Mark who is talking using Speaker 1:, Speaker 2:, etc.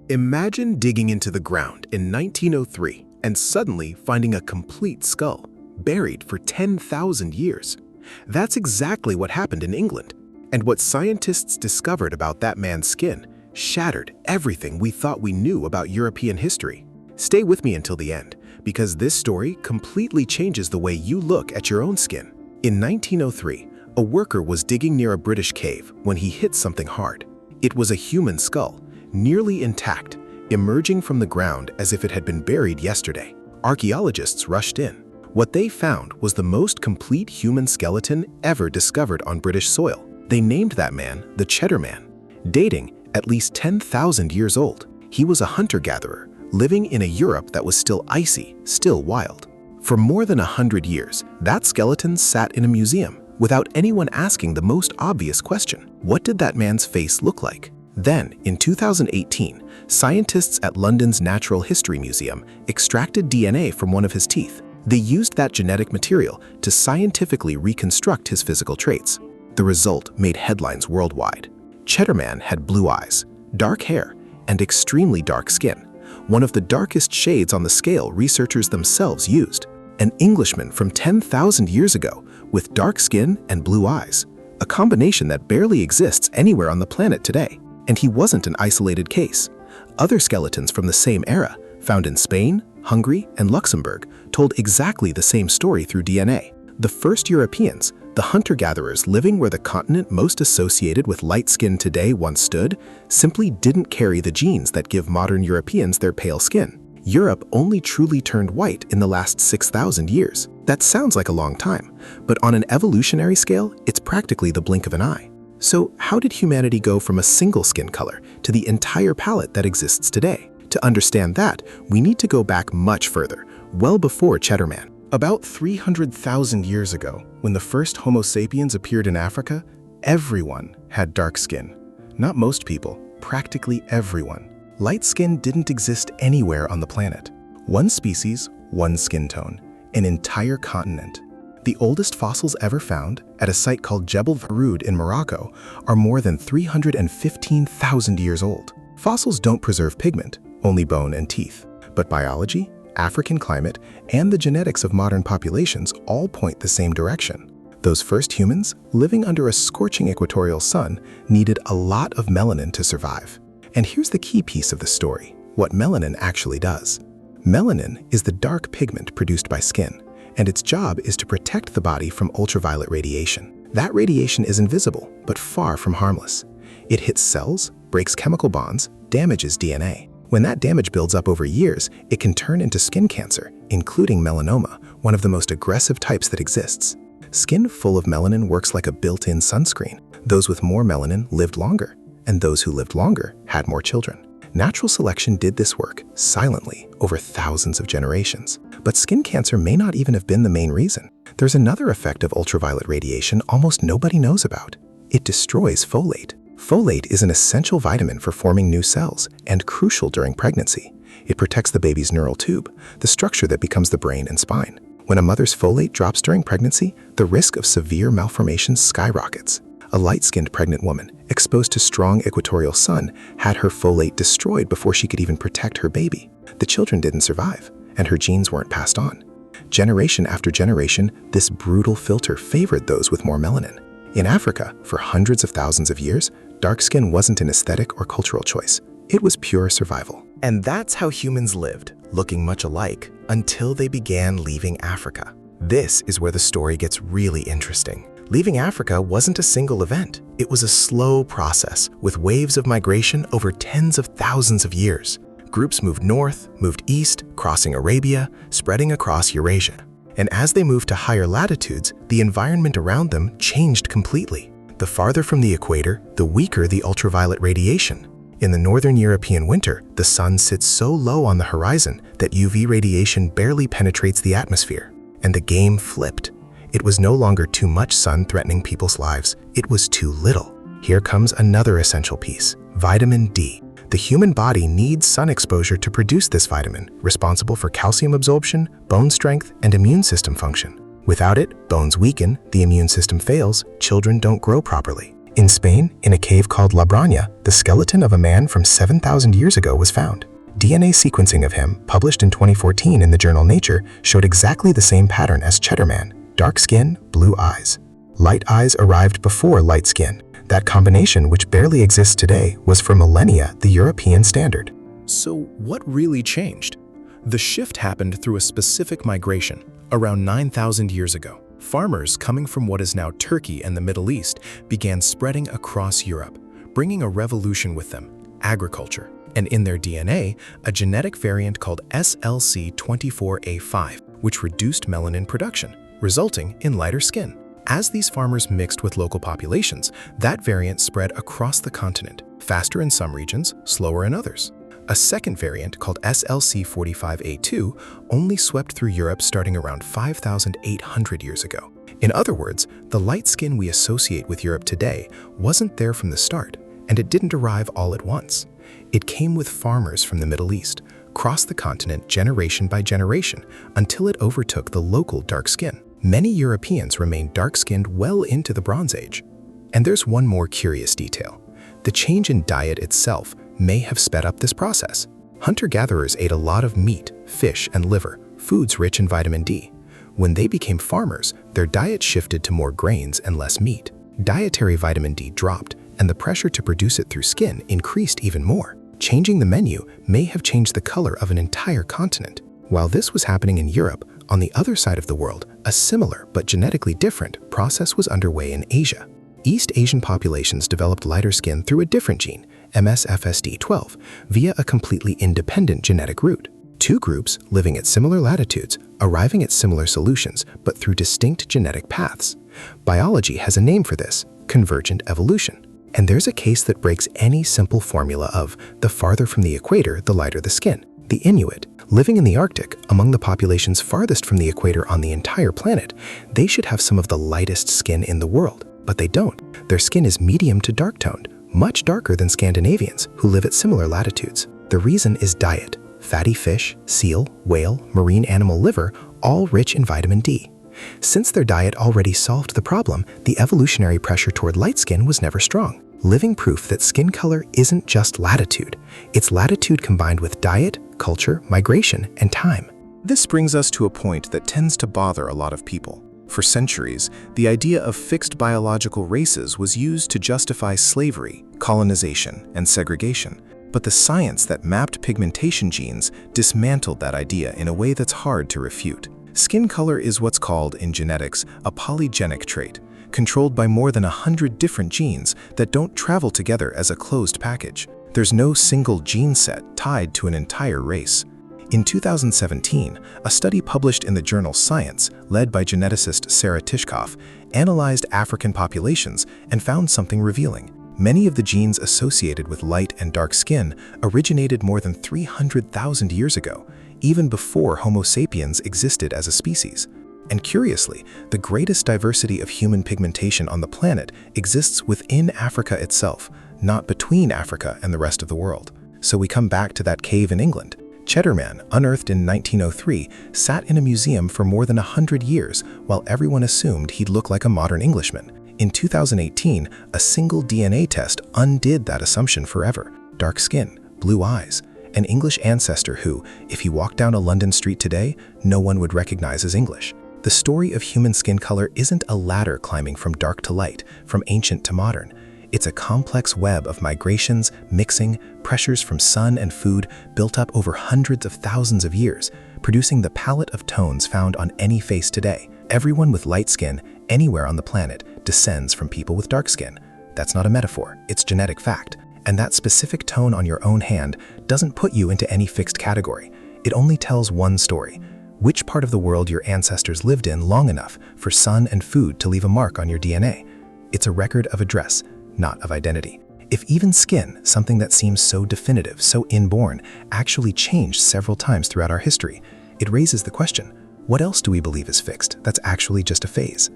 Speaker 1: Imagine digging into the ground in 1903 and suddenly finding a complete skull, buried for 10,000 years. That's exactly what happened in England. And what scientists discovered about that man's skin shattered everything we thought we knew about European history. Stay with me until the end, because this story completely changes the way you look at your own skin. In 1903, a worker was digging near a British cave when he hit something hard. It was a human skull, nearly intact, emerging from the ground as if it had been buried yesterday. Archaeologists rushed in. What they found was the most complete human skeleton ever discovered on British soil. They named that man the Cheddar Man, dating at least 10,000 years old. He was a hunter-gatherer, living in a Europe that was still icy, still wild. For more than 100 years, that skeleton sat in a museum without anyone asking the most obvious question: what did that man's face look like? Then, in 2018, scientists at London's Natural History Museum extracted DNA from one of his teeth. They used that genetic material to scientifically reconstruct his physical traits. The result made headlines worldwide. Cheddar Man had blue eyes, dark hair, and extremely dark skin, one of the darkest shades on the scale researchers themselves used. An Englishman from 10,000 years ago with dark skin and blue eyes, a combination that barely exists anywhere on the planet today. And he wasn't an isolated case. Other skeletons from the same era, found in Spain, Hungary, and Luxembourg, told exactly the same story through DNA. The first Europeans, the hunter-gatherers living where the continent most associated with light skin today once stood, simply didn't carry the genes that give modern Europeans their pale skin. Europe only truly turned white in the last 6,000 years. That sounds like a long time, but on an evolutionary scale, it's practically the blink of an eye. So how did humanity go from a single skin color to the entire palette that exists today? To understand that, we need to go back much further, well before Cheddar Man. About 300,000 years ago, when the first Homo sapiens appeared in Africa, everyone had dark skin. Not most people, practically everyone. Light skin didn't exist anywhere on the planet. One species, one skin tone, an entire continent. The oldest fossils ever found, at a site called Jebel Faroud in Morocco, are more than 315,000 years old. Fossils don't preserve pigment, only bone and teeth. But biology, African climate, and the genetics of modern populations all point the same direction. Those first humans, living under a scorching equatorial sun, needed a lot of melanin to survive. And here's the key piece of the story: what melanin actually does. Melanin is the dark pigment produced by skin, and its job is to protect the body from ultraviolet radiation. That radiation is invisible, but far from harmless. It hits cells, breaks chemical bonds, damages DNA. When that damage builds up over years, it can turn into skin cancer, including melanoma, one of the most aggressive types that exists. Skin full of melanin works like a built-in sunscreen. Those with more melanin lived longer, and those who lived longer had more children. Natural selection did this work silently over thousands of generations. But skin cancer may not even have been the main reason. There's another effect of ultraviolet radiation almost nobody knows about. It destroys folate. Folate is an essential vitamin for forming new cells and crucial during pregnancy. It protects the baby's neural tube, the structure that becomes the brain and spine. When a mother's folate drops during pregnancy, the risk of severe malformations skyrockets. A light-skinned pregnant woman, exposed to strong equatorial sun, had her folate destroyed before she could even protect her baby. The children didn't survive, and her genes weren't passed on. Generation after generation, this brutal filter favored those with more melanin. In Africa, for hundreds of thousands of years, dark skin wasn't an aesthetic or cultural choice. It was pure survival. And that's how humans lived, looking much alike, until they began leaving Africa. This is where the story gets really interesting. Leaving Africa wasn't a single event. It was a slow process, with waves of migration over tens of thousands of years. Groups moved north, moved east, crossing Arabia, spreading across Eurasia. And as they moved to higher latitudes, the environment around them changed completely. The farther from the equator, the weaker the ultraviolet radiation. In the northern European winter, the sun sits so low on the horizon that UV radiation barely penetrates the atmosphere. And the game flipped. It was no longer too much sun threatening people's lives, it was too little. Here comes another essential piece: vitamin D. The human body needs sun exposure to produce this vitamin, responsible for calcium absorption, bone strength, and immune system function. Without it, bones weaken, the immune system fails, children don't grow properly. In Spain, in a cave called La Braña, the skeleton of a man from 7,000 years ago was found. DNA sequencing of him, published in 2014 in the journal Nature, showed exactly the same pattern as Cheddar Man: dark skin, blue eyes. Light eyes arrived before light skin. That combination, which barely exists today, was for millennia the European standard.
Speaker 2: So what really changed? The shift happened through a specific migration around 9,000 years ago. Farmers coming from what is now Turkey and the Middle East began spreading across Europe, bringing a revolution with them: agriculture. And in their DNA, a genetic variant called SLC24A5, which reduced melanin production, resulting in lighter skin. As these farmers mixed with local populations, that variant spread across the continent, faster in some regions, slower in others. A second variant, called SLC45A2, only swept through Europe starting around 5,800 years ago. In other words, the light skin we associate with Europe today wasn't there from the start, and it didn't arrive all at once. It came with farmers from the Middle East, crossed the continent generation by generation, until it overtook the local dark skin. Many Europeans remained dark-skinned well into the Bronze Age. And there's one more curious detail. The change in diet itself may have sped up this process. Hunter-gatherers ate a lot of meat, fish, and liver, foods rich in vitamin D. When they became farmers, their diet shifted to more grains and less meat. Dietary vitamin D dropped, and the pressure to produce it through skin increased even more. Changing the menu may have changed the color of an entire continent. While this was happening in Europe, on the other side of the world, a similar but genetically different process was underway in Asia. East Asian populations developed lighter skin through a different gene, MSFSD12, via a completely independent genetic route. Two groups living at similar latitudes, arriving at similar solutions, but through distinct genetic paths. Biology has a name for this: convergent evolution. And there's a case that breaks any simple formula of the farther from the equator, the lighter the skin. The Inuit, living in the Arctic, among the populations farthest from the equator on the entire planet, they should have some of the lightest skin in the world, but they don't. Their skin is medium to dark-toned, much darker than Scandinavians who live at similar latitudes. The reason is diet: fatty fish, seal, whale, marine animal liver, all rich in vitamin D. Since their diet already solved the problem, the evolutionary pressure toward light skin was never strong. Living proof that skin color isn't just latitude. It's latitude combined with diet, culture, migration, and time. This brings us to a point that tends to bother a lot of people. For centuries, the idea of fixed biological races was used to justify slavery, colonization, and segregation. But the science that mapped pigmentation genes dismantled that idea in a way that's hard to refute. Skin color is what's called, in genetics, a polygenic trait, controlled by more than 100 different genes that don't travel together as a closed package. There's no single gene set tied to an entire race. In 2017, a study published in the journal Science, led by geneticist Sarah Tishkoff, analyzed African populations and found something revealing. Many of the genes associated with light and dark skin originated more than 300,000 years ago, even before Homo sapiens existed as a species. And curiously, the greatest diversity of human pigmentation on the planet exists within Africa itself, not between Africa and the rest of the world. So we come back to that cave in England. Cheddar Man, unearthed in 1903, sat in a museum for more than 100 years while everyone assumed he'd look like a modern Englishman. In 2018, a single DNA test undid that assumption forever. Dark skin, blue eyes, an English ancestor who, if he walked down a London street today, no one would recognize as English. The story of human skin color isn't a ladder climbing from dark to light, from ancient to modern. It's a complex web of migrations, mixing, pressures from sun and food built up over hundreds of thousands of years, producing the palette of tones found on any face today. Everyone with light skin, anywhere on the planet, descends from people with dark skin. That's not a metaphor, it's genetic fact. And that specific tone on your own hand doesn't put you into any fixed category. It only tells one story: which part of the world your ancestors lived in long enough for sun and food to leave a mark on your DNA. It's a record of address, not of identity. If even skin, something that seems so definitive, so inborn, actually changed several times throughout our history, it raises the question: what else do we believe is fixed that's actually just a phase?